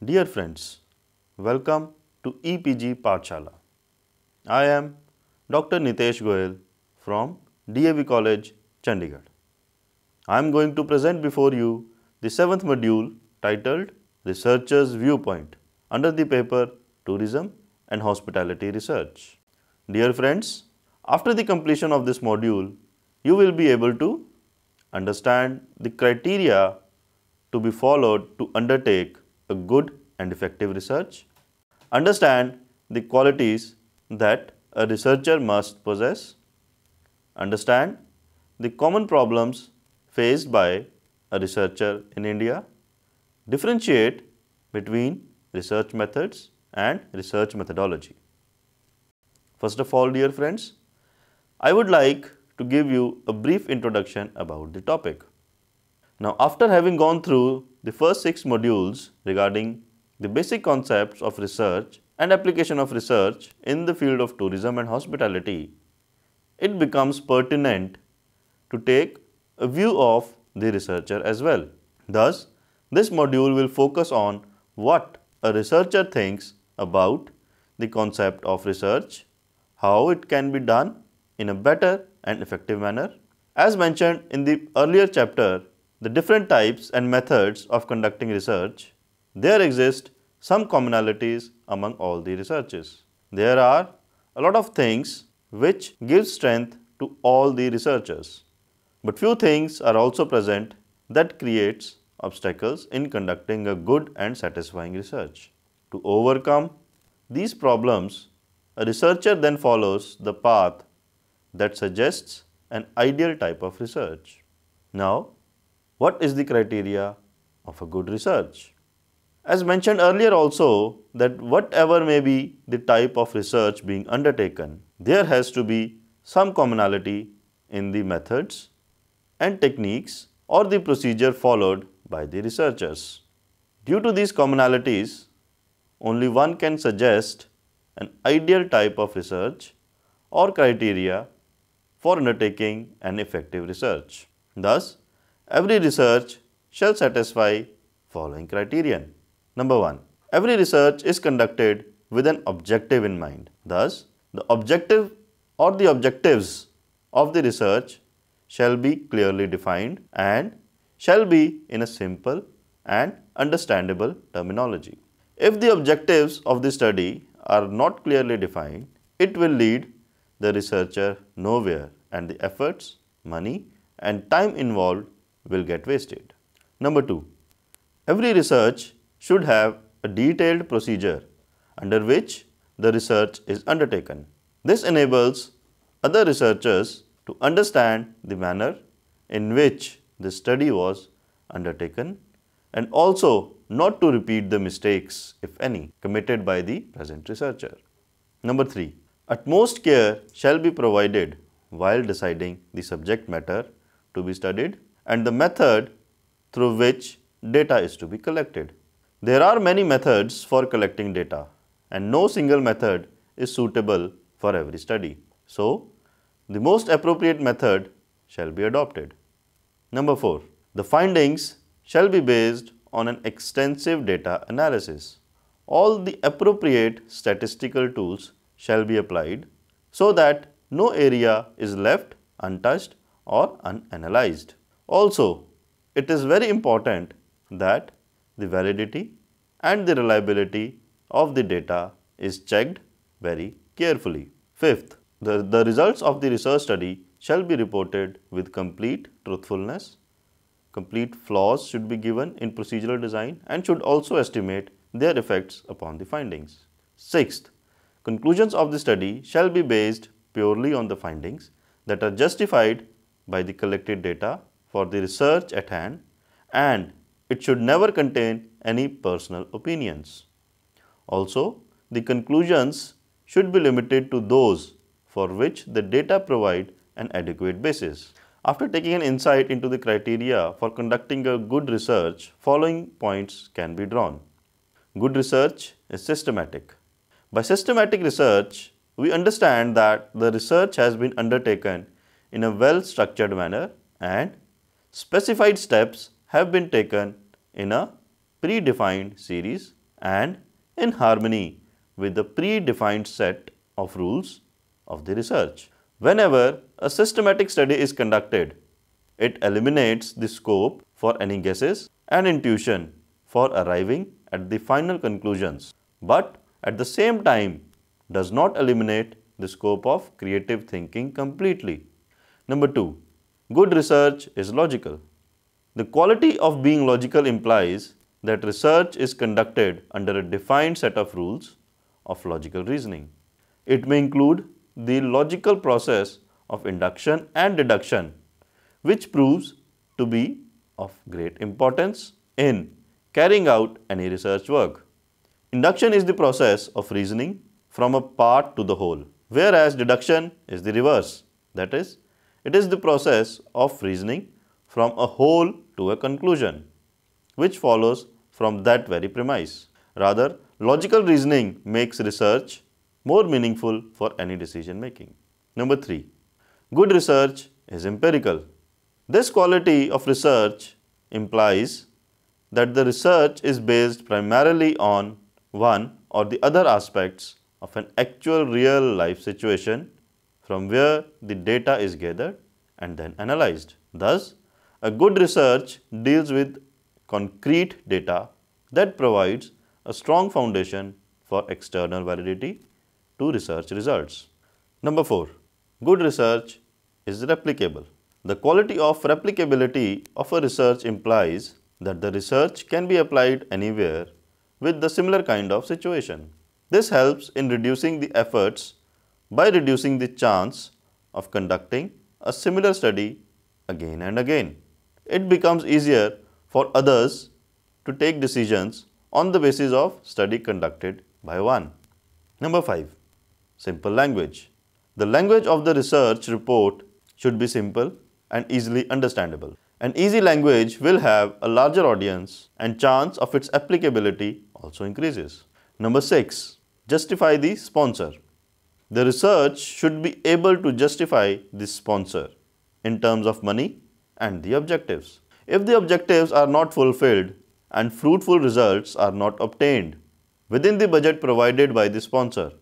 Dear friends, welcome to EPG Pathshala. I am Dr. Nitesh Goyal from DAV College, Chandigarh. I am going to present before you the 7th module titled Researcher's Viewpoint under the paper Tourism and Hospitality Research. Dear friends, after the completion of this module, you will be able to understand the criteria to be followed to undertake a good and effective research, understand the qualities that a researcher must possess, understand the common problems faced by a researcher in India, differentiate between research methods and research methodology. First of all, dear friends, I would like to give you a brief introduction about the topic. Now, after having gone through the first 6 modules regarding the basic concepts of research and application of research in the field of tourism and hospitality, it becomes pertinent to take a view of the researcher as well. Thus, this module will focus on what a researcher thinks about the concept of research, how it can be done in a better and effective manner. As mentioned in the earlier chapter, the different types and methods of conducting research, there exist some commonalities among all the researches. There are a lot of things which give strength to all the researchers. But few things are also present that creates obstacles in conducting a good and satisfying research. To overcome these problems, a researcher then follows the path that suggests an ideal type of research. Now, what is the criteria of a good research? As mentioned earlier also, that whatever may be the type of research being undertaken, there has to be some commonality in the methods and techniques or the procedure followed by the researchers. Due to these commonalities, only one can suggest an ideal type of research or criteria for undertaking an effective research. Thus, every research shall satisfy following criterion. Number 1. Every research is conducted with an objective in mind. Thus, the objective or the objectives of the research shall be clearly defined and shall be in a simple and understandable terminology. If the objectives of the study are not clearly defined, it will lead the researcher nowhere and the efforts, money and time involved will get wasted. Number 2. Every research should have a detailed procedure under which the research is undertaken. This enables other researchers to understand the manner in which the study was undertaken and also not to repeat the mistakes, if any, committed by the present researcher. Number 3. Utmost care shall be provided while deciding the subject matter to be studied and the method through which data is to be collected. There are many methods for collecting data and no single method is suitable for every study. So, the most appropriate method shall be adopted. Number 4. The findings shall be based on an extensive data analysis. All the appropriate statistical tools shall be applied so that no area is left untouched or unanalyzed. Also, it is very important that the validity and the reliability of the data is checked very carefully. Fifth, the results of the research study shall be reported with complete truthfulness. Complete flaws should be given in procedural design and should also estimate their effects upon the findings. Sixth, conclusions of the study shall be based purely on the findings that are justified by the collected data for the research at hand and it should never contain any personal opinions. Also, the conclusions should be limited to those for which the data provide an adequate basis. After taking an insight into the criteria for conducting a good research, following points can be drawn. Good research is systematic. By systematic research, we understand that the research has been undertaken in a well-structured manner and specified steps have been taken in a predefined series and in harmony with the predefined set of rules of the research. Whenever a systematic study is conducted, it eliminates the scope for any guesses and intuition for arriving at the final conclusions, but at the same time does not eliminate the scope of creative thinking completely. Number 2. Good research is logical. The quality of being logical implies that research is conducted under a defined set of rules of logical reasoning. It may include the logical process of induction and deduction, which proves to be of great importance in carrying out any research work. Induction is the process of reasoning from a part to the whole, whereas deduction is the reverse. That is, it is the process of reasoning from a whole to a conclusion, which follows from that very premise. Rather, logical reasoning makes research more meaningful for any decision making. Number 3. Good research is empirical. This quality of research implies that the research is based primarily on one or the other aspects of an actual real life situation from where the data is gathered and then analyzed. Thus, a good research deals with concrete data that provides a strong foundation for external validity to research results. Number 4. Good research is replicable. The quality of replicability of a research implies that the research can be applied anywhere with the similar kind of situation. This helps in reducing the efforts by reducing the chance of conducting a similar study again and again. It becomes easier for others to take decisions on the basis of study conducted by one. Number 5. Simple language. The language of the research report should be simple and easily understandable. An easy language will have a larger audience and chance of its applicability also increases. Number 6. Justify the sponsor. The research should be able to justify the sponsor in terms of money and the objectives. If the objectives are not fulfilled and fruitful results are not obtained within the budget provided by the sponsor,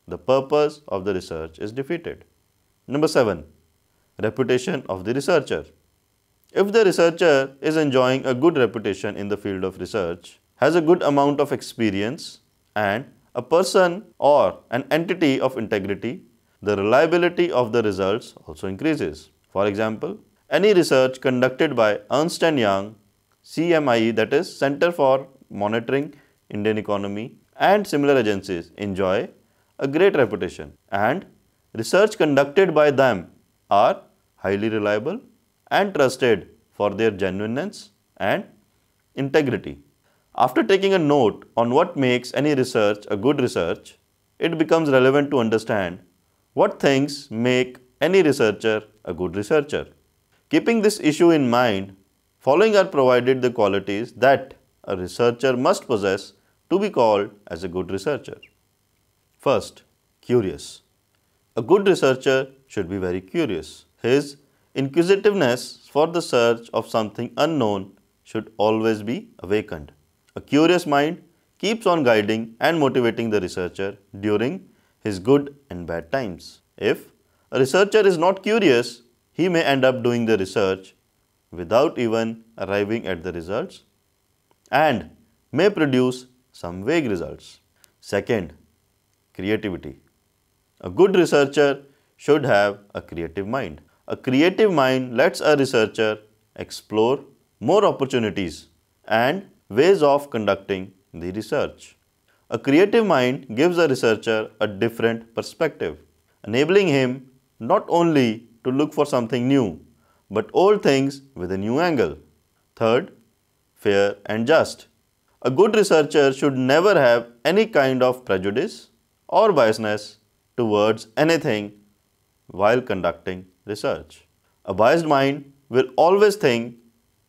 the purpose of the research is defeated. Number 7. Reputation of the researcher. If the researcher is enjoying a good reputation in the field of research, has a good amount of experience, and a person or an entity of integrity, the reliability of the results also increases. For example, any research conducted by Ernst & Young, CMIE, that is Center for Monitoring Indian Economy, and similar agencies enjoy a great reputation, and research conducted by them are highly reliable and trusted for their genuineness and integrity. After taking a note on what makes any research a good research, it becomes relevant to understand what things make any researcher a good researcher. Keeping this issue in mind, following are provided the qualities that a researcher must possess to be called as a good researcher. First, curious. A good researcher should be very curious. His inquisitiveness for the search of something unknown should always be awakened. A curious mind keeps on guiding and motivating the researcher during his good and bad times. If a researcher is not curious, he may end up doing the research without even arriving at the results and may produce some vague results. Second, creativity. A good researcher should have a creative mind. A creative mind lets a researcher explore more opportunities and ways of conducting the research. A creative mind gives a researcher a different perspective, enabling him not only to look for something new, but old things with a new angle. Third, fair and just. A good researcher should never have any kind of prejudice or biasness towards anything while conducting research. A biased mind will always think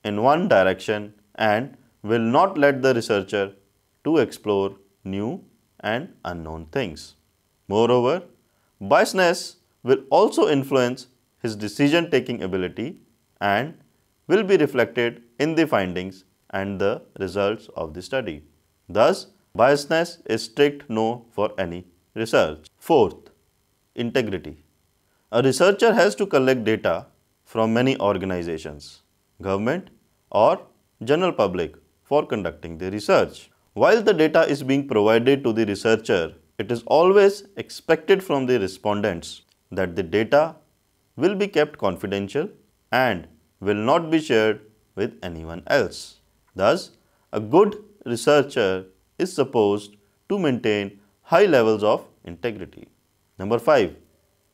in one direction and will not let the researcher to explore new and unknown things. Moreover, biasness will also influence his decision-taking ability and will be reflected in the findings and the results of the study. Thus, Biasness is strict no for any research. Fourth, integrity. A researcher has to collect data from many organizations, government or general public for conducting the research. While the data is being provided to the researcher, it is always expected from the respondents that the data will be kept confidential and will not be shared with anyone else. Thus, a good researcher is supposed to maintain high levels of integrity. Number 5.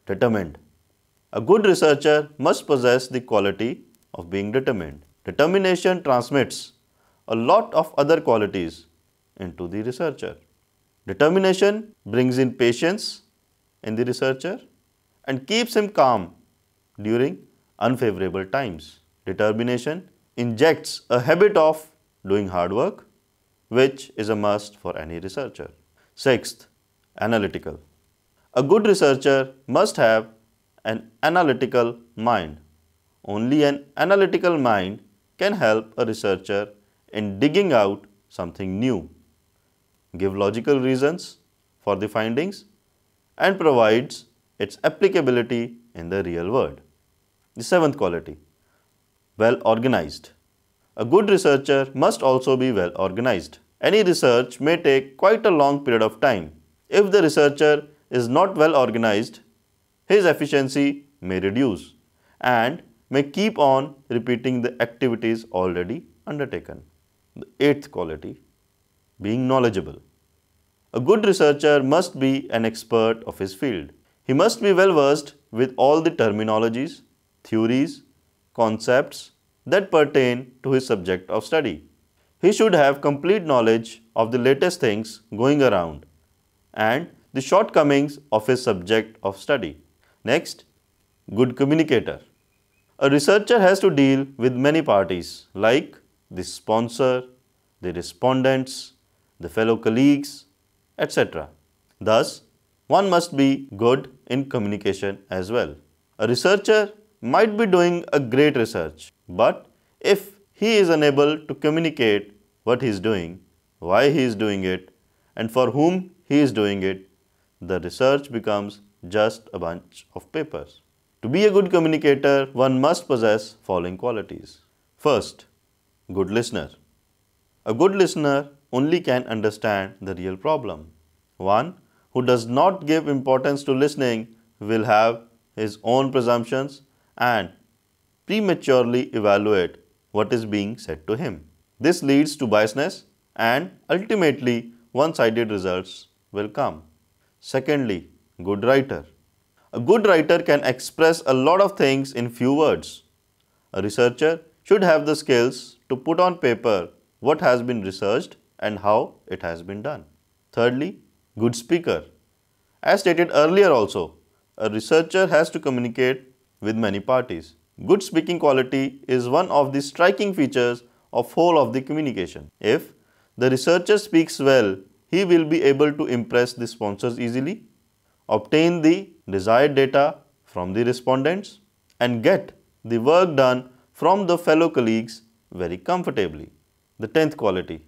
Determined. A good researcher must possess the quality of being determined. Determination transmits a lot of other qualities into the researcher. Determination brings in patience in the researcher and keeps him calm during unfavorable times. Determination injects a habit of doing hard work, which is a must for any researcher. Sixth, analytical. A good researcher must have an analytical mind. Only an analytical mind can help a researcher in digging out something new, give logical reasons for the findings, and provides its applicability in the real world. The seventh quality, well organized. A good researcher must also be well organized. Any research may take quite a long period of time. If the researcher is not well organized, his efficiency may reduce and may keep on repeating the activities already undertaken. The eighth quality, being knowledgeable. A good researcher must be an expert of his field. He must be well versed with all the terminologies, theories, concepts that pertain to his subject of study. He should have complete knowledge of the latest things going around and the shortcomings of his subject of study. Next, good communicator. A researcher has to deal with many parties like the sponsor, the respondents, the fellow colleagues, etc. Thus, one must be good in communication as well. A researcher might be doing a great research, but if he is unable to communicate what he is doing, why he is doing it, and for whom he is doing it, the research becomes just a bunch of papers. To be a good communicator, one must possess following qualities. First, good listener. A good listener only can understand the real problem. One who does not give importance to listening will have his own presumptions and prematurely evaluate what is being said to him. This leads to biasness and ultimately one-sided results will come. Secondly, good writer. A good writer can express a lot of things in few words. A researcher should have the skills to put on paper what has been researched and how it has been done. Thirdly, good speaker. As stated earlier also, a researcher has to communicate with many parties. Good speaking quality is one of the striking features of whole of the communication. If the researcher speaks well, he will be able to impress the sponsors easily, obtain the desired data from the respondents, and get the work done from the fellow colleagues very comfortably. The 10th quality,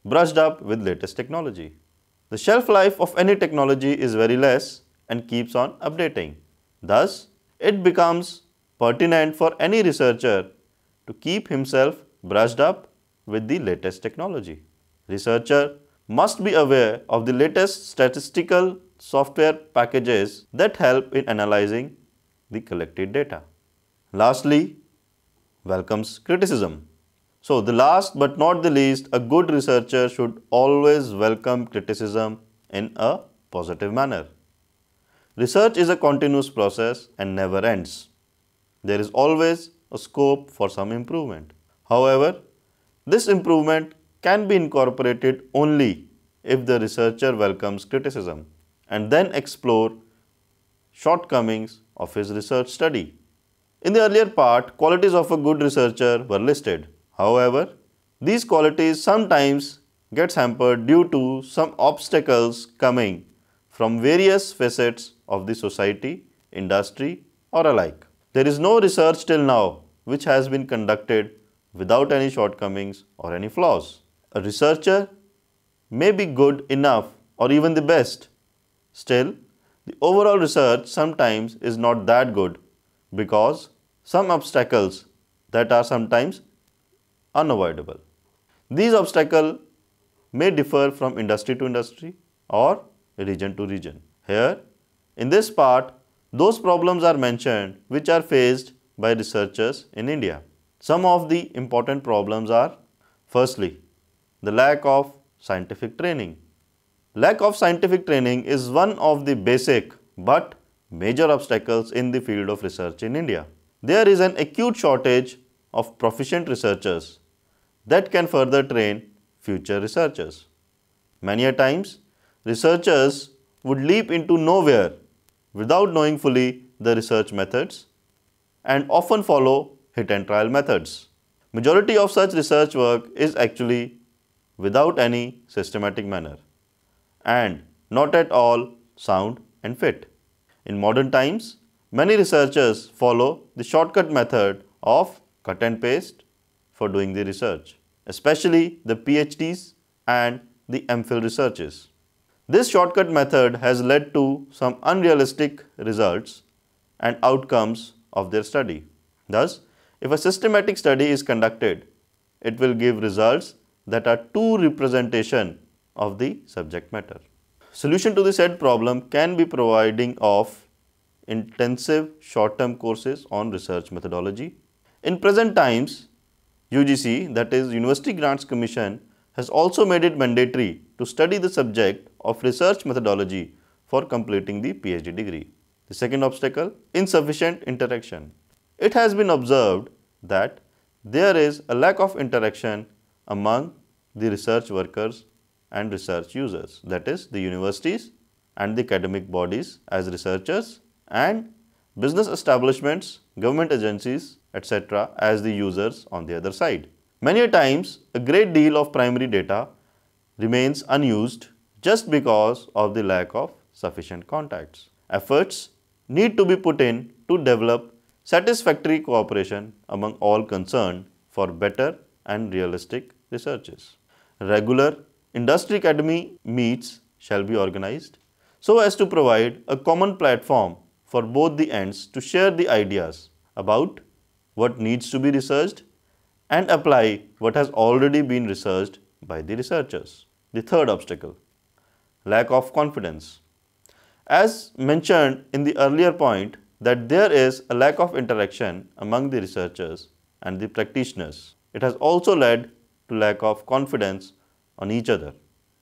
brushed up with latest technology. The shelf life of any technology is very less and keeps on updating. Thus, it becomes pertinent for any researcher to keep himself brushed up with the latest technology. Researcher must be aware of the latest statistical software packages that help in analyzing the collected data. Lastly, welcomes criticism. So, the last but not the least, a good researcher should always welcome criticism in a positive manner. Research is a continuous process and never ends. There is always a scope for some improvement. However, this improvement can be incorporated only if the researcher welcomes criticism and then explore shortcomings of his research study. In the earlier part, qualities of a good researcher were listed. However, these qualities sometimes gets hampered due to some obstacles coming from various facets of the society, industry or alike. There is no research till now which has been conducted without any shortcomings or any flaws. A researcher may be good enough or even the best. Still, the overall research sometimes is not that good because some obstacles that are sometimes unavoidable. These obstacles may differ from industry to industry or region to region. Here, in this part, those problems are mentioned which are faced by researchers in India. Some of the important problems are: firstly, the lack of scientific training. Lack of scientific training is one of the basic but major obstacles in the field of research in India. There is an acute shortage of proficient researchers that can further train future researchers. Many a times, researchers would leap into nowhere without knowing fully the research methods and often follow hit and trial methods. Majority of such research work is actually without any systematic manner and not at all sound and fit. In modern times, many researchers follow the shortcut method of cut and paste for doing the research, especially the PhDs and the MPhil researches. This shortcut method has led to some unrealistic results and outcomes of their study. Thus, if a systematic study is conducted, it will give results that are too representation of the subject matter. Solution to the said problem can be providing of intensive short-term courses on research methodology. In present times, UGC, that is University Grants Commission, has also made it mandatory to study the subject of research methodology for completing the PhD degree. The second obstacle, insufficient interaction. It has been observed that there is a lack of interaction among the research workers and research users, that is the universities and the academic bodies as researchers and business establishments, government agencies, etc. as the users on the other side. Many a times, a great deal of primary data remains unused just because of the lack of sufficient contacts. Efforts need to be put in to develop satisfactory cooperation among all concerned for better and realistic researches. Regular industry academy meets shall be organized so as to provide a common platform for both the ends to share the ideas about what needs to be researched and apply what has already been researched by the researchers. The third obstacle, lack of confidence. As mentioned in the earlier point that there is a lack of interaction among the researchers and the practitioners, it has also led to lack of confidence on each other.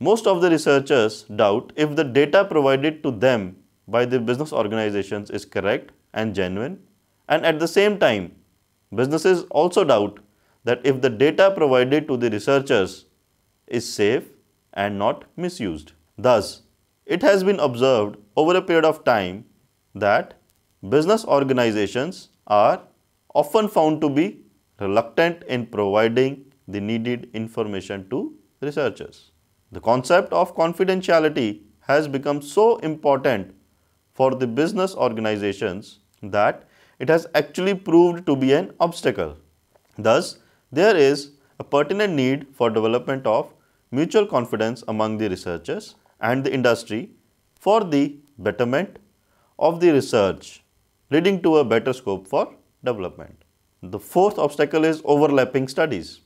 Most of the researchers doubt if the data provided to them by the business organizations is correct and genuine, and at the same time, businesses also doubt that if the data provided to the researchers is safe and not misused. Thus, it has been observed over a period of time that business organizations are often found to be reluctant in providing the needed information to researchers. The concept of confidentiality has become so important for the business organizations that it has actually proved to be an obstacle. Thus, there is a pertinent need for development of mutual confidence among the researchers and the industry for the betterment of the research, leading to a better scope for development. The fourth obstacle is overlapping studies.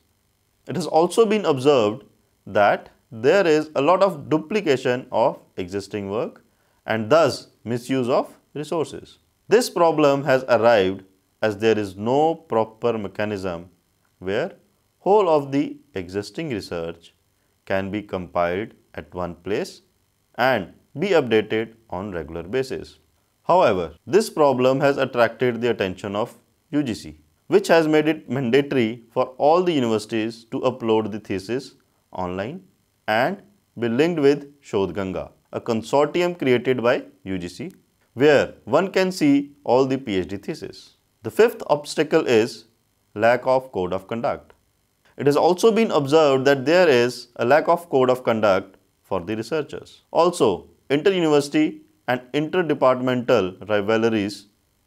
It has also been observed that there is a lot of duplication of existing work and thus misuse of resources. This problem has arrived as there is no proper mechanism where whole of the existing research can be compiled at one place and be updated on regular basis. However, this problem has attracted the attention of UGC, which has made it mandatory for all the universities to upload the thesis online and be linked with Shodhganga, a consortium created by UGC, where one can see all the PhD theses. The fifth obstacle is lack of code of conduct. It has also been observed that there is a lack of code of conduct for the researchers. Also, inter-university and interdepartmental rivalries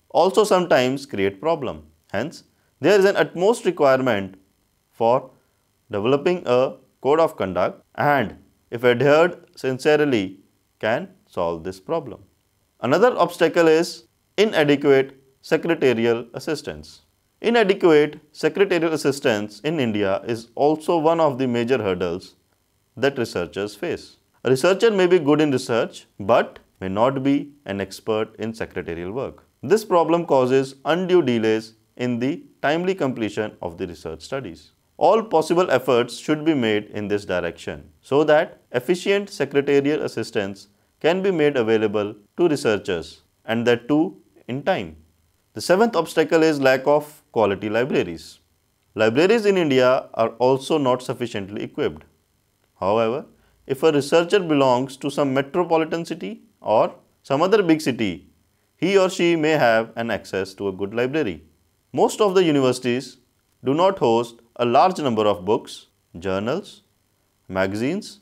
also sometimes create problem. Hence, there is an utmost requirement for developing a code of conduct and if adhered sincerely, can solve this problem. Another obstacle is inadequate secretarial assistance. Inadequate secretarial assistance in India is also one of the major hurdles that researchers face. A researcher may be good in research but may not be an expert in secretarial work. This problem causes undue delays in the timely completion of the research studies. All possible efforts should be made in this direction so that efficient secretarial assistance can be made available to researchers, and that too in time. The seventh obstacle is lack of quality libraries. Libraries in India are also not sufficiently equipped. However, if a researcher belongs to some metropolitan city or some other big city, he or she may have an access to a good library. Most of the universities do not host a large number of books, journals, magazines,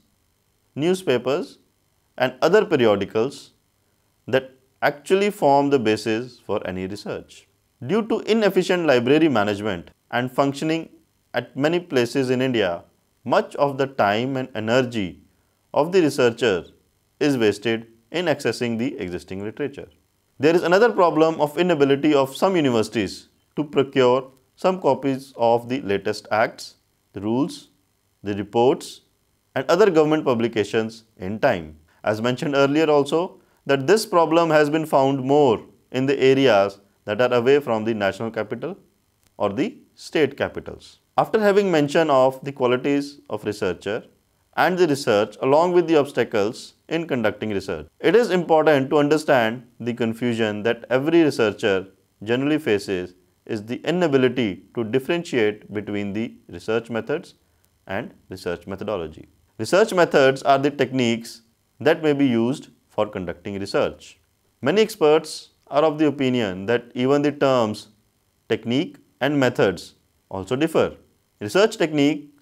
newspapers, and other periodicals that actually form the basis for any research. Due to inefficient library management and functioning at many places in India, much of the time and energy of the researcher is wasted in accessing the existing literature. There is another problem of inability of some universities to procure some copies of the latest acts, the rules, the reports, and other government publications in time. As mentioned earlier also, that this problem has been found more in the areas that are away from the national capital or the state capitals. After having mention of the qualities of researcher and the research along with the obstacles in conducting research, it is important to understand the confusion that every researcher generally faces is the inability to differentiate between the research methods and research methodology. Research methods are the techniques that may be used for conducting research. Many experts are of the opinion that even the terms technique and methods also differ. Research technique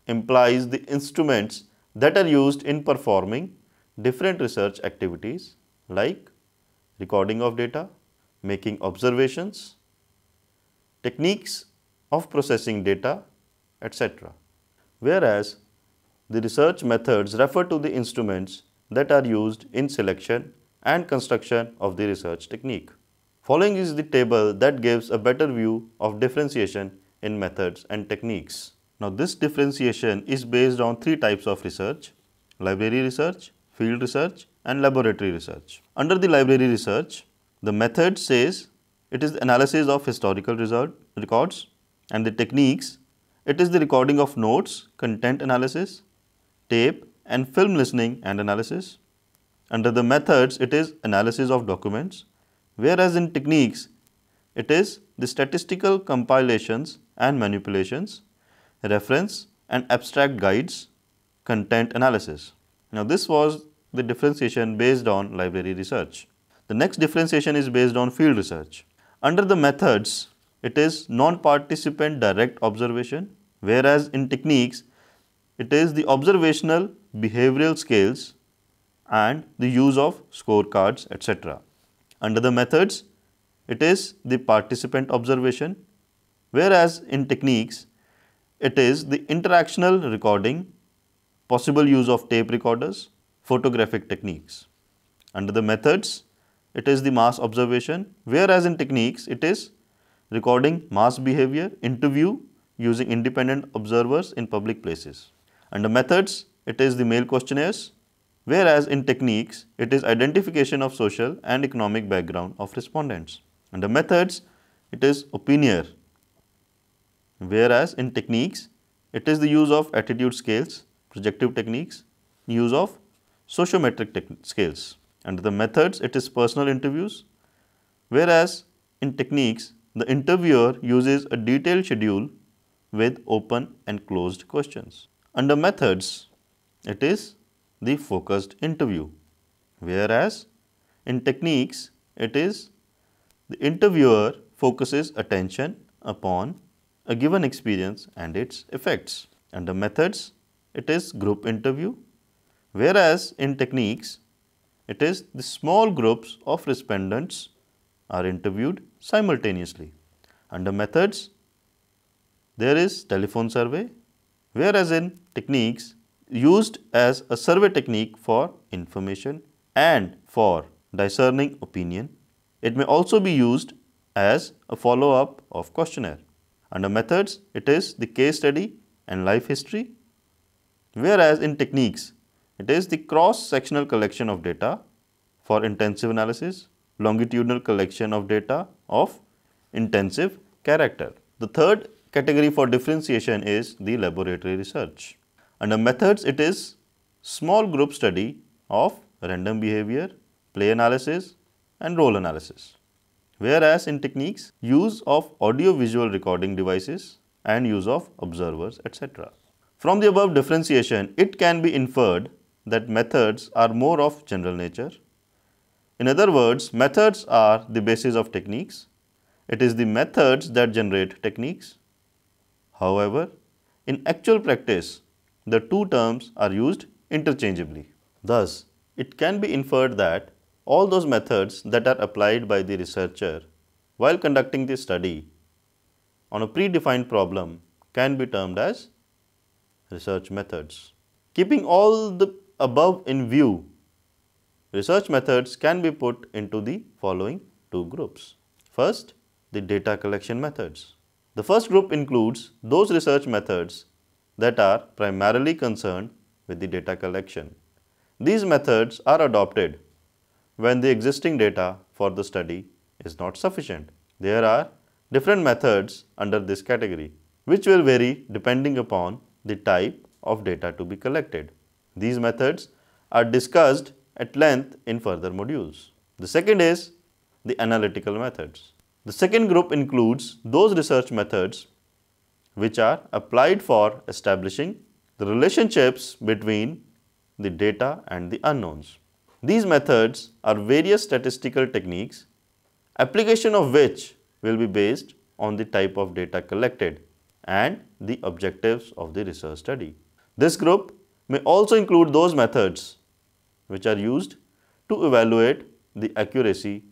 implies the instruments that are used in performing different research activities like recording of data, making observations, techniques of processing data, etc. Whereas the research methods refer to the instruments that are used in selection and construction of the research technique. Following is the table that gives a better view of differentiation in methods and techniques. Now this differentiation is based on three types of research: library research, field research, and laboratory research. Under the library research, the method says it is the analysis of historical records, and the techniques, it is the recording of notes, content analysis, tape and film listening and analysis. Under the methods, it is analysis of documents, whereas in techniques, it is the statistical compilations and manipulations, reference and abstract guides, content analysis. Now this was the differentiation based on library research. The next differentiation is based on field research. Under the methods, it is non-participant direct observation, whereas in techniques, it is the observational behavioral scales and the use of scorecards, etc. Under the methods, it is the participant observation, whereas in techniques, it is the interactional recording, possible use of tape recorders, photographic techniques. Under the methods, it is the mass observation, whereas in techniques, it is recording mass behavior, interview using independent observers in public places. Under methods, it is the mail questionnaires, whereas in techniques, it is identification of social and economic background of respondents. Under methods, it is opinier, whereas in techniques, it is the use of attitude scales, projective techniques, use of sociometric scales. Under the methods, it is personal interviews, whereas in techniques, the interviewer uses a detailed schedule with open and closed questions. Under methods, it is the focused interview, whereas in techniques, it is the interviewer focuses attention upon a given experience and its effects. Under methods, it is group interview, whereas in techniques, it is the small groups of respondents are interviewed simultaneously. Under methods, there is telephone survey, whereas in techniques, used as a survey technique for information and for discerning opinion. It may also be used as a follow-up of questionnaire. Under methods, it is the case study and life history, whereas in techniques, it is the cross-sectional collection of data for intensive analysis, longitudinal collection of data of intensive character. The third category for differentiation is the laboratory research. Under methods, it is small group study of random behavior, play analysis and role analysis. Whereas in techniques, use of audio-visual recording devices and use of observers, etc. From the above differentiation, it can be inferred that methods are more of general nature. In other words, methods are the basis of techniques. It is the methods that generate techniques. However, in actual practice, the two terms are used interchangeably. Thus, it can be inferred that all those methods that are applied by the researcher while conducting the study on a predefined problem can be termed as research methods. Keeping all the above in view, research methods can be put into the following two groups. First, the data collection methods. The first group includes those research methods that are primarily concerned with the data collection. These methods are adopted when the existing data for the study is not sufficient. There are different methods under this category, which will vary depending upon the type of data to be collected. These methods are discussed at length in further modules. The second is the analytical methods. The second group includes those research methods which are applied for establishing the relationships between the data and the unknowns. These methods are various statistical techniques, application of which will be based on the type of data collected and the objectives of the research study. This group may also include those methods which are used to evaluate the accuracy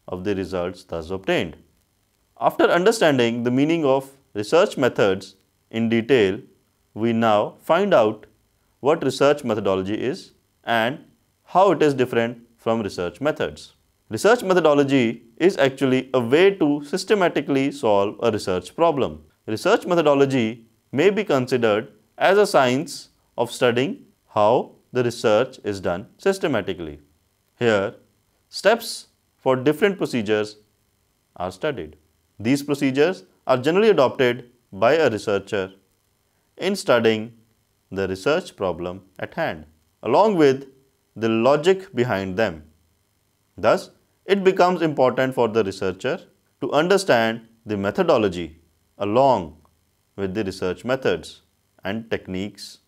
of the results thus obtained. After understanding the meaning of research methods in detail, we now find out what research methodology is and how it is different from research methods. Research methodology is actually a way to systematically solve a research problem. Research methodology may be considered as a science of studying how the research is done systematically. Here, steps for different procedures are studied. These procedures are generally adopted by a researcher in studying the research problem at hand, along with the logic behind them. Thus, it becomes important for the researcher to understand the methodology along with the research methods and techniques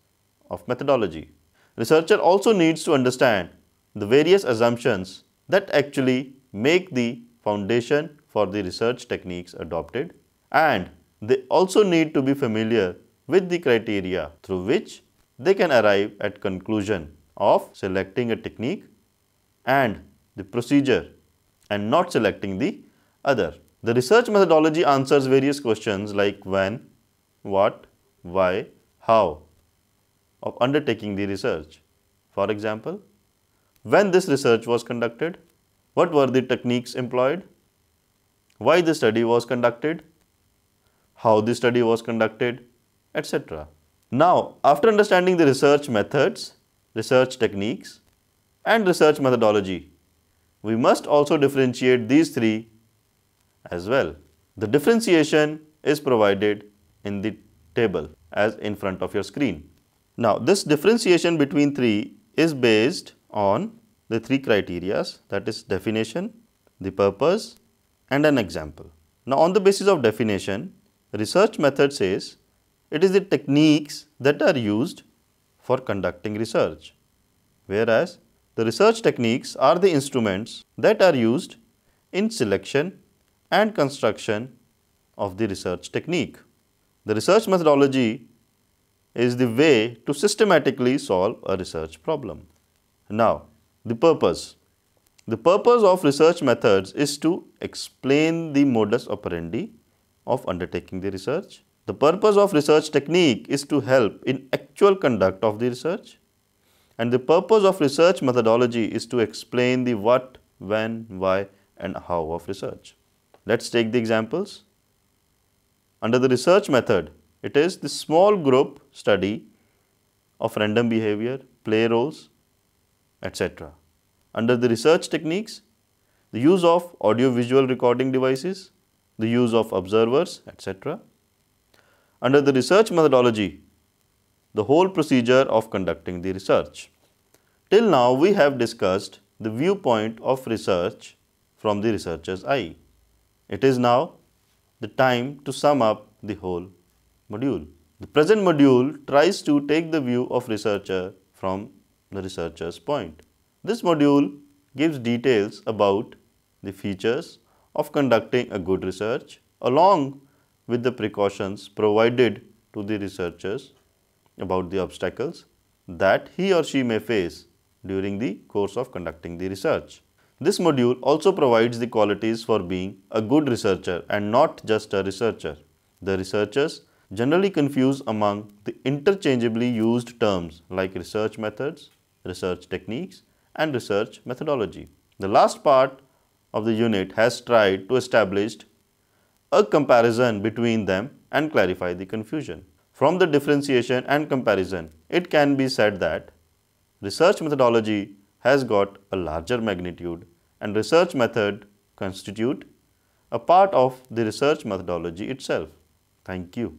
of methodology. Researcher also needs to understand the various assumptions that actually make the foundation for the research techniques adopted, and they also need to be familiar with the criteria through which they can arrive at conclusion of selecting a technique and the procedure and not selecting the other. The research methodology answers various questions like when, what, why, how of undertaking the research. For example, when this research was conducted, what were the techniques employed, why the study was conducted, how the study was conducted, etc. Now, after understanding the research methods, research techniques and research methodology, we must also differentiate these three as well. The differentiation is provided in the table as in front of your screen. Now, this differentiation between three is based on the three criteria, that is definition, the purpose and an example. Now, on the basis of definition, research method says it is the techniques that are used for conducting research, whereas the research techniques are the instruments that are used in selection and construction of the research technique. The research methodology is the way to systematically solve a research problem. Now, the purpose. The purpose of research methods is to explain the modus operandi of undertaking the research, The purpose of research technique is to help in actual conduct of the research, and the purpose of research methodology is to explain the what, when, why and how of research. Let's take the examples. Under the research method, it is the small group study of random behavior, play roles, etc. Under the research techniques, the use of audio-visual recording devices, the use of observers, etc. Under the research methodology, the whole procedure of conducting the research. Till now, we have discussed the viewpoint of research from the researcher's eye. It is now the time to sum up the whole module. The present module tries to take the view of researcher from the researcher's point. This module gives details about the features of conducting a good research along with the precautions provided to the researchers about the obstacles that he or she may face during the course of conducting the research. This module also provides the qualities for being a good researcher and not just a researcher. The researchers generally confuse among the interchangeably used terms like research methods, research techniques and research methodology. The last part of the unit has tried to establish a comparison between them and clarify the confusion. From the differentiation and comparison, it can be said that research methodology has got a larger magnitude and research method constitute a part of the research methodology itself. Thank you.